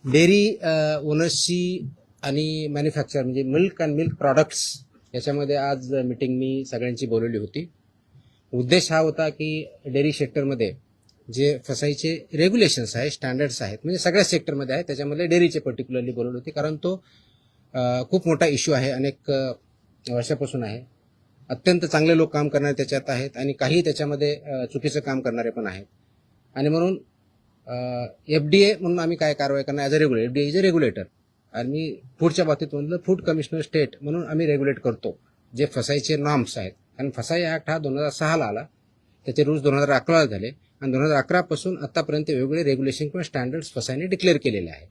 Dairy ओनर्सची आणि manufacture म्हणजे milk and milk products याच्यामध्ये आज मीटिंग मी सगळ्यांची बोलवली होती. उद्देश हा होता की डेअरी सेक्टरमध्ये जे फसाईचे रेग्युलेशन्स आहेत, स्टँडर्ड्स आहेत, म्हणजे सगळ्या सेक्टरमध्ये आहेत, त्याच्यामध्ये डेअरीचे पर्टिक्युलरली बोलवली होती. कारण तो खूप मोठा इश्यू आहे, अनेक वर्षापासून आहे. अत्यंत चांगले लोक काम करणारे त्याच्यात आहेत आणि काही त्याच्यामध्ये चुकीचं काम करणारे पण आहेत. आणि म्हणून FDA म्हणून आम्ही काय कारवाई करणार as a regulator. FDA is a regulator आणि फूडच्या बाबतीत म्हणलं फूड कमिशनर स्टेट म्हणून आम्ही रेग्युलेट करतो जे फसाईचे नॉर्म्स आहेत. कारण फसाई ऍक्ट हा 2006 ला आला, त्याचे रूल्स 2011 झाले आणि 2011 पासून आतापर्यंत वेगवेगळे रेग्युलेशन किंवा स्टँडर्ड्स फसाईने डिक्लेअर केलेले आहेत.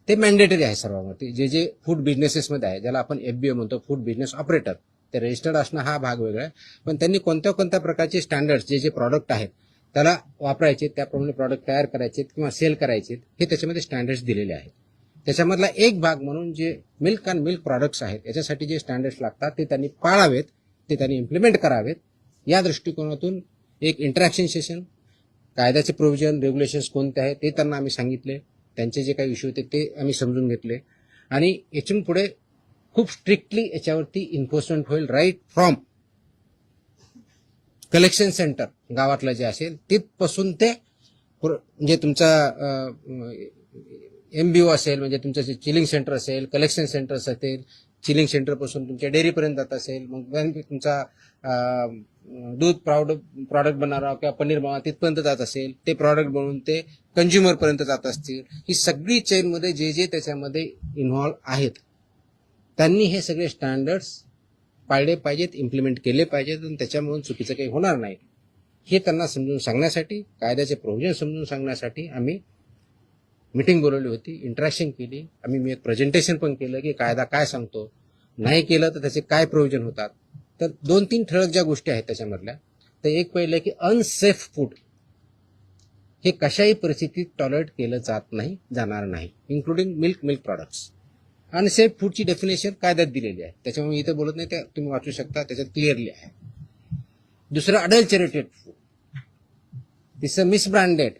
ते मॅन्डेटरी आहे सर्वांवरती. जे फूड बिझनेसेसमध्ये आहे, ज्याला आपण FBO म्हणतो, फूड बिझनेस ऑपरेटर, ते रजिस्टर्ड असणं हा भाग वेगळा आहे. पण त्यांनी कोणत्या कोणत्या प्रकारचे स्टँडर्ड्स जे प्रॉडक्ट आहेत त्याला वापरायचे, त्याप्रमाणे प्रॉडक्ट तयार करायचे किंवा सेल करायचे, हे त्याच्यामध्ये स्टँडर्ड्स दिलेले आहेत. त्याच्यामधला एक भाग म्हणून जे मिल्क अँड मिल्क प्रॉडक्ट्स आहेत याच्यासाठी जे स्टँडर्ड्स लागतात ते त्यांनी पाळावेत, ते त्यांनी इम्प्लिमेंट करावेत. या दृष्टिकोनातून एक इंटरॅक्शन सेशन, कायद्याचे प्रोव्हिजन, रेग्युलेशन्स कोणते आहेत ते त्यांना आम्ही सांगितले. त्यांचे जे काही इश्यू होते ते आम्ही समजून घेतले आणि यातून पुढे खूप स्ट्रिक्टली याच्यावरती इन्फोर्समेंट होईल. राईट फ्रॉम कलेक्शन सेंटर गावातलं जे असेल तिथपासून ते म्हणजे तुमचा MBO असेल, म्हणजे तुमचं जे चिलिंग सेंटर असेल, कलेक्शन सेंटर असेल, चिलिंग सेंटरपासून तुमच्या डेअरीपर्यंत जात असेल, मग तुमचा दूध प्रॉडक्ट बनवणारा किंवा पनीर बनवणारा तिथपर्यंत जात असेल, ते प्रॉडक्ट बनवून ते कंझ्युमरपर्यंत जात असतील, ही सगळी चेनमध्ये जे त्याच्यामध्ये इन्व्हॉल्व आहेत त्यांनी हे सगळे स्टँडर्ड्स पाळले पाहिजेत, इम्प्लिमेंट केले पाहिजेत आणि त्याच्यामुळे चुकीचं काही होणार नाही हे त्यांना समजून सांगण्यासाठी, कायद्याचे प्रोव्हिजन समजून सांगण्यासाठी आम्ही मीटिंग बोलवली होती, इंटरॅक्शन केली. मी एक प्रेझेंटेशन पण केलं की कायदा काय सांगतो, नाही केलं तर त्याचे काय प्रोव्हिजन होतात. तर 2-3 ठळक ज्या गोष्टी आहेत त्याच्यामधल्या, तर एक पहिलं की अनसेफ फूड हे कशाही परिस्थितीत टॉलरेट केलं जाणार नाही, इन्क्लुडिंग मिल्क प्रॉडक्ट्स. अनसेफ फूडची डेफिनेशन कायद्यात दिलेली आहे, त्याच्यामुळे इथे बोलत नाही, ते तुम्ही वाचू शकता, त्याच्यात क्लिअरली आहे. दुसरं अडल्चरेटेड फूड, तिसरं मिसब्रँडेड,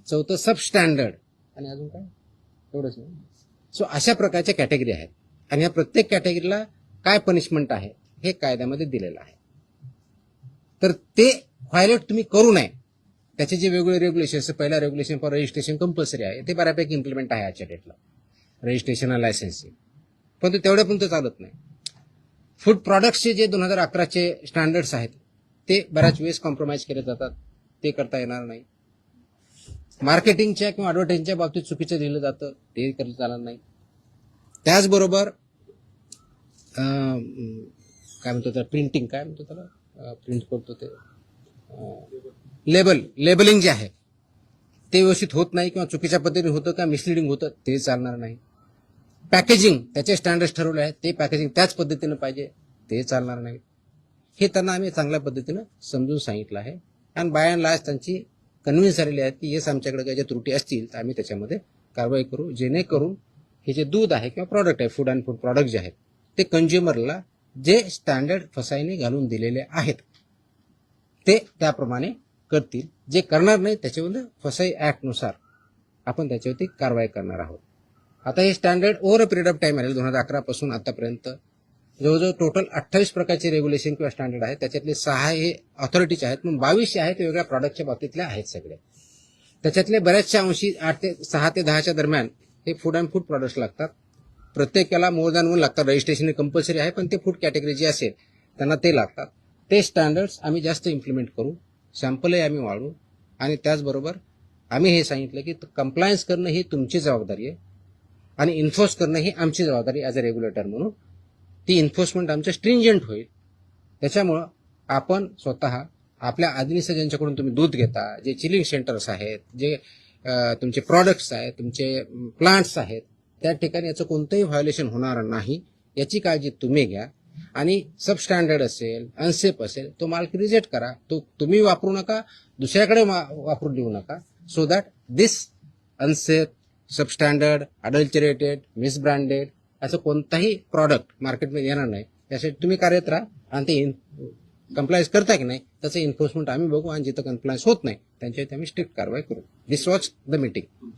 चौथं सबस्टँडर्ड आणि अजून काय, एवढंच नाही. सो अशा प्रकारच्या कॅटेगरी आहेत आणि या प्रत्येक कॅटेगरीला काय पनिशमेंट आहे हे कायद्यामध्ये दिलेलं आहे. तर ते व्हायलेट तुम्ही करू नये. त्याचे जे वेगवेगळे रेग्युलेशन, पहिला रेग्युलेशन फॉर रजिस्ट्रेशन कंपल्सरी आहे, ते बऱ्यापैकी इम्प्लिमेंट आहे आजच्या डेटला, रजिस्ट्रेशन आणि लायसन्सिंग, पण तेवढ्या पण चालत नाही. फूड प्रॉडक्ट्सचे जे 2011चे स्टँडर्ड्स आहेत ते बऱ्याच वेळेस कॉम्प्रोमाइज केले जातात, ते करता येणार नाही. मार्केटिंगच्या किंवा ॲडव्हर्टाइजिंगच्या बाबतीत चुकीचं लिहिलं जातं, ते करता चालणार नाही. त्याचबरोबर काय म्हणतो त्याला, प्रिंटिंग, काय म्हणतो त्याला, प्रिंट करतो ते लेबलिंग जे आहे ते व्यवस्थित होत नाही किंवा चुकीच्या पद्धतीने होतं किंवा मिसलिडिंग होतं, ते चालणार नाही. पॅकेजिंग, त्याचे स्टँडर्ड्स ठरवले आहेत, ते पॅकेजिंग त्याच पद्धतीनं पाहिजे, ते चालणार नाही. हे त्यांना आम्ही चांगल्या पद्धतीनं समजून सांगितलं आहे आणि बाय अँड लार्ज त्यांची कन्व्हिन्स झालेली आहेत की येस, आमच्याकडे काही ज्या त्रुटी असतील तर आम्ही त्याच्यामध्ये कारवाई करू, जेणेकरून हे जे दूध आहे किंवा प्रॉडक्ट आहे, फूड अँड फूड प्रॉडक्ट जे आहेत ते कंझ्युमरला जे स्टँडर्ड फसाईने घालून दिलेले आहेत ते त्याप्रमाणे करतील. जे करणार नाही त्याच्यामध्ये फसाई ऍक्टनुसार आपण त्याच्यावरती कारवाई करणार आहोत. आता हे standard over a period of time आले, 2011 पासून आतापर्यंत जवळजवळ टोटल 28 प्रकारचे रेग्युलेशन किंवा स्टँडर्ड आहेत. त्याच्यातले 6 हे ऑथॉरिटीचे आहेत, मग 22 आहेत वेगळ्या प्रॉडक्टच्या बाबतीतले आहेत सगळे. त्याच्यातले बऱ्याचशा अंशी 6 ते 10च्या दरम्यान हे फूड अँड फूड प्रॉडक्ट्स लागतात. प्रत्येकाला मोर दॅन 1 लागतात. रजिस्ट्रेशन कंपल्सरी आहे, पण ते फूड कॅटेगरी जी असेल त्यांना ते लागतात. ते स्टँडर्ड्स आम्ही जास्त इम्प्लिमेंट करू, सॅम्पलही आम्ही वाढवू आणि त्याचबरोबर आम्ही हे सांगितलं की कंप्लायन्स करणं ही तुमची जबाबदारी आहे आणि इन्फोर्स करणं ही आमची जबाबदारी ॲज अ रेग्युलेटर म्हणून. ती इन्फोर्समेंट आमचं स्ट्रिंजंट होईल. त्याच्यामुळं आपण स्वतः आपल्या आदनीचं ज्यांच्याकडून तुम्ही दूध घेता, जे चिलिंग सेंटर्स आहेत, जे तुमचे प्रॉडक्ट्स आहेत, तुमचे प्लांट्स आहेत, त्या ठिकाणी याचं कोणतंही व्हायोलेशन होणार नाही याची काळजी तुम्ही घ्या. आणि सबस्टँडर्ड असेल, अनसेफ असेल, तो माल रिजेक्ट करा, तो तुम्ही वापरू नका, दुसऱ्याकडे वापरून देऊ नका. So that this unsafe, substandard, adulterated, misbranded असं कोणताही प्रॉडक्ट मार्केटमध्ये येणार नाही. यासाठी तुम्ही कार्यरत राहा आणि ते कंप्लायन्स करता की नाही त्याचं इन्फोर्समेंट आम्ही बघू आणि जिथं कंप्लायन्स होत नाही त्यांच्यावरती आम्ही स्ट्रिक्ट कारवाई करू. दिस वॉज द मीटिंग.